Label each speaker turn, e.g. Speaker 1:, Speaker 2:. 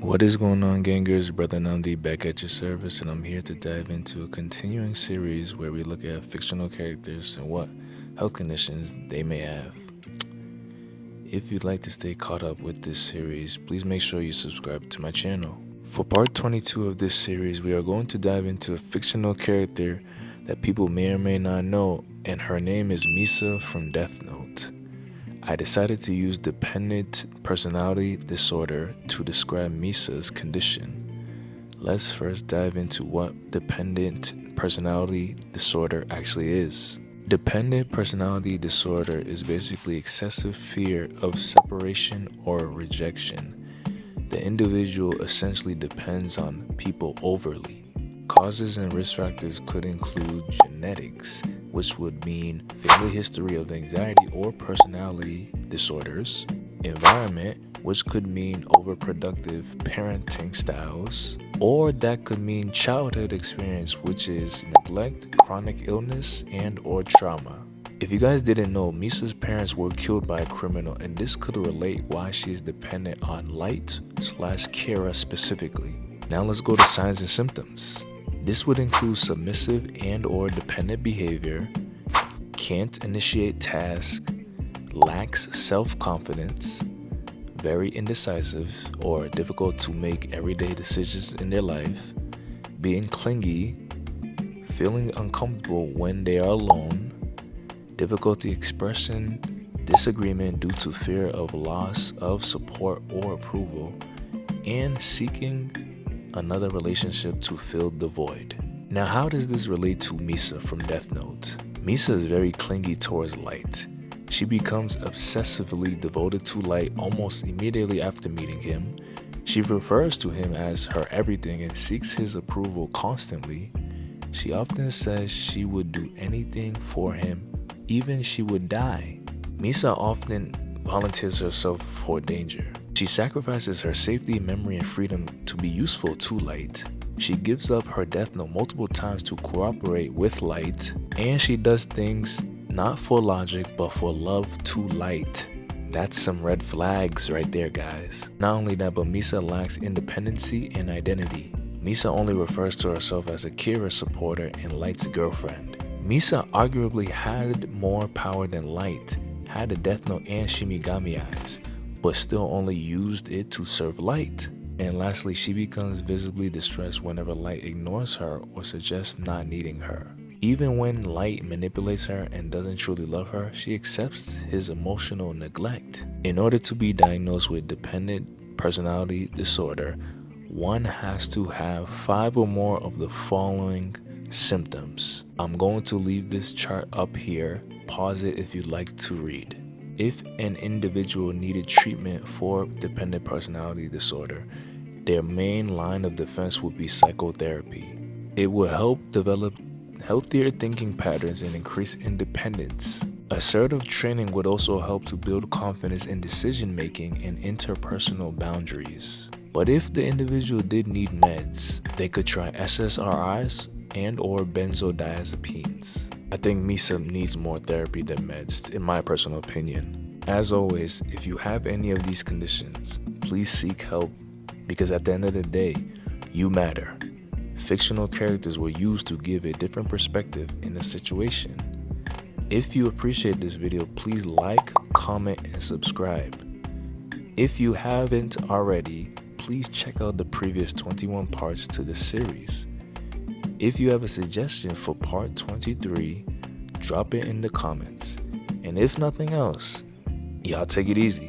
Speaker 1: What is going on, gangers? Brother Namdi back at your service, and I'm here to dive into a continuing series where we look at fictional characters and what health conditions they may have. If you'd like to stay caught up with this series, please make sure you subscribe to my channel. For part 22 of this series, we are going to dive into a fictional character that people may or may not know, and her name is Misa from Death Note. I decided to use dependent personality disorder to describe Misa's condition. Let's first dive into what dependent personality disorder actually is. Dependent personality disorder is basically excessive fear of separation or rejection. The individual essentially depends on people overly. Causes and risk factors could include genetics, which would mean family history of anxiety or personality disorders, environment, which could mean overproductive parenting styles, or that could mean childhood experience, which is neglect, chronic illness, and or trauma. If you guys didn't know, Misa's parents were killed by a criminal, and this could relate why she is dependent on Light/Kara specifically. Now let's go to signs and symptoms. This would include submissive and or dependent behavior, can't initiate tasks, lacks self-confidence, very indecisive or difficult to make everyday decisions in their life, being clingy, feeling uncomfortable when they are alone, difficulty expressing disagreement due to fear of loss of support or approval, and seeking another relationship to fill the void. Now, how does this relate to Misa from Death Note? Misa is very clingy towards Light. She becomes obsessively devoted to Light almost immediately after meeting him. She refers to him as her everything and seeks his approval constantly. She often says she would do anything for him, even she would die. Misa often volunteers herself for danger. She sacrifices her safety, memory, and freedom to be useful to Light. She gives up her death note multiple times to cooperate with Light, and she does things not for logic but for love to Light. That's some red flags right there, guys. Not only that, but Misa lacks independency and identity. Misa only refers to herself as a Kira supporter and Light's girlfriend. Misa arguably had more power than Light, had a death note and Shimigami eyes, but still only used it to serve Light. And lastly, she becomes visibly distressed whenever Light ignores her or suggests not needing her. Even when Light manipulates her and doesn't truly love her, she accepts his emotional neglect. In order to be diagnosed with dependent personality disorder, one has to have 5 or more of the following symptoms. I'm going to leave this chart up here. Pause it if you'd like to read. If an individual needed treatment for dependent personality disorder, their main line of defense would be psychotherapy. It will help develop healthier thinking patterns and increase independence. Assertive training would also help to build confidence in decision making and interpersonal boundaries. But if the individual did need meds, they could try SSRIs and or benzodiazepines. I think Misa needs more therapy than meds, in my personal opinion. As always, if you have any of these conditions, please seek help, because at the end of the day, you matter. Fictional characters were used to give a different perspective in a situation. If you appreciate this video, please like, comment, and subscribe. If you haven't already, please check out the previous 21 parts to this series. If you have a suggestion for part 23, drop it in the comments. And if nothing else, y'all take it easy.